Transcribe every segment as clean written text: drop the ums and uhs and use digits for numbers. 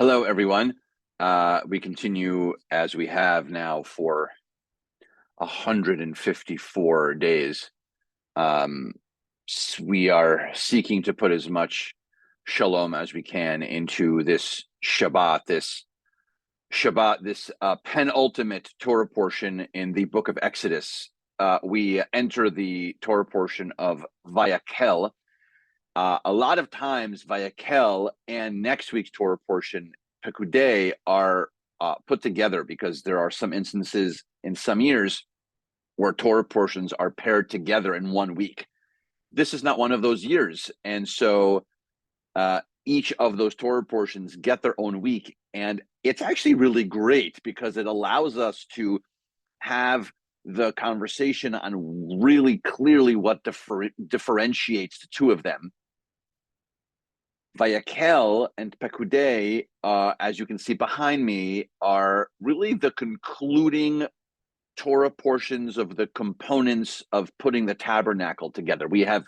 Hello, everyone. We continue as we have now for 154 days. Um, we are seeking to put as much shalom as we can into this Shabbat, this penultimate Torah portion in the book of Exodus. We enter the Torah portion of Vayakhel. A lot of times, Vayakhel and next week's Torah portion, Pekudei, are put together because there are some instances in some years where Torah portions are paired together in 1 week. This is not one of those years. And so each of those Torah portions get their own week. And it's actually really great because it allows us to have the conversation on really clearly what differentiates the two of them. Vayakhel and Pekudei, as you can see behind me, are really the concluding Torah portions of the components of putting the tabernacle together. The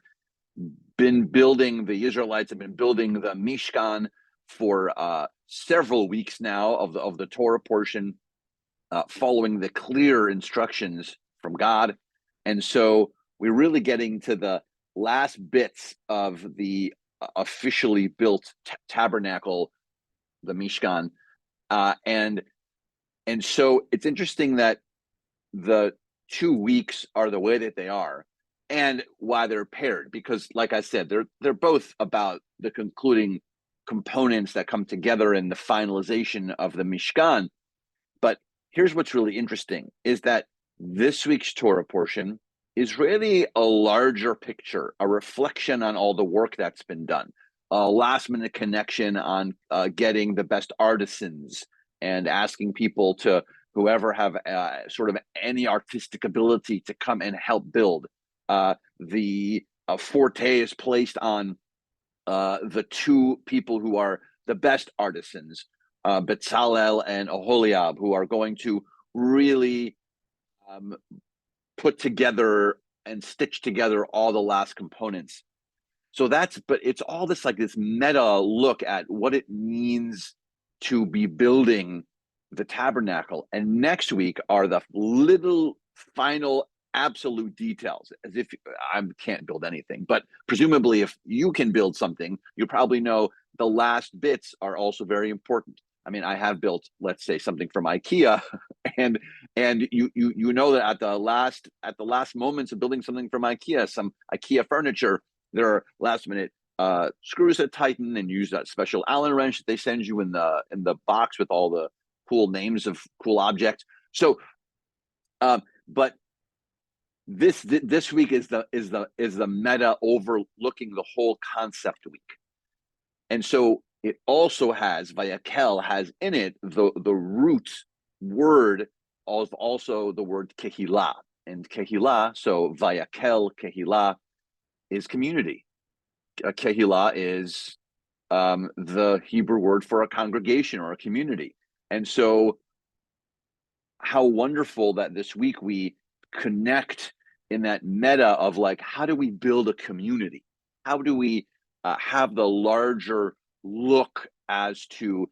Israelites have been building the Mishkan for several weeks now of the Torah portion, following the clear instructions from God. And so we're really getting to the last bits of the officially built tabernacle, the Mishkan, and so it's interesting that the 2 weeks are the way that they are, and why they're paired. Because, like I said, they're both about the concluding components that come together in the finalization of the Mishkan. But here's what's really interesting: is that this week's Torah portion is really a larger picture, a reflection on all the work that's been done, a last-minute connection on getting the best artisans and asking people to, whoever have sort of any artistic ability, to come and help build. The forte is placed on the two people who are the best artisans, Bezalel and Oholiab, who are going to really put together and stitch together all the last components. But it's all this meta look at what it means to be building the tabernacle. And next week are the little final absolute details, as if I can't build anything. But presumably, if you can build something, you probably know the last bits are also very important. I mean, I have built, let's say, something from IKEA, and you know that at the last moments of building something from IKEA, some IKEA furniture, there are last minute screws that tighten, and use that special Allen wrench that they send you in the box with all the cool names of cool objects. So, but this week is the meta overlooking the whole concept week, and so it also has, Vayakhel has in it the root word of also the word kehilah, and kehilah, so Vayakhel, kehilah, is community. Kehilah is the Hebrew word for a congregation or a community. And so how wonderful that this week we connect in that meta of how do we build a community? How do we have the larger look as to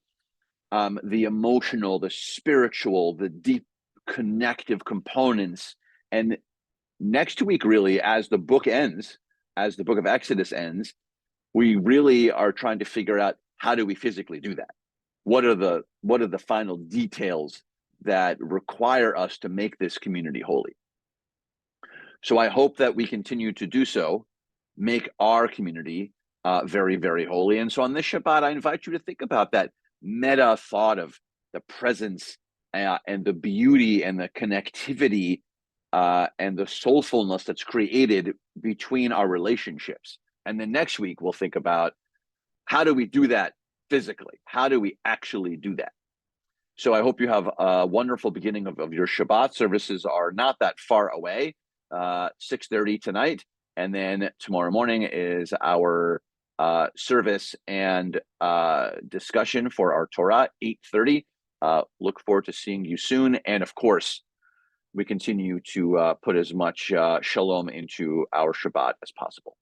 the emotional, the spiritual, the deep connective components? And next week, really, as the book of Exodus ends, we really are trying to figure out, how do we physically do that? What are the final details that require us to make this community holy? So I hope that we continue to do so, make our community very, very holy. And so on this Shabbat, I invite you to think about that meta thought of the presence and the beauty and the connectivity and the soulfulness that's created between our relationships. And then next week, we'll think about, how do we do that physically? How do we actually do that? So I hope you have a wonderful beginning of your Shabbat. Services are not that far away, 6:30 tonight. And then tomorrow morning is our service and discussion for our Torah, 8:30. Look forward to seeing you soon. And of course, we continue to put as much shalom into our Shabbat as possible.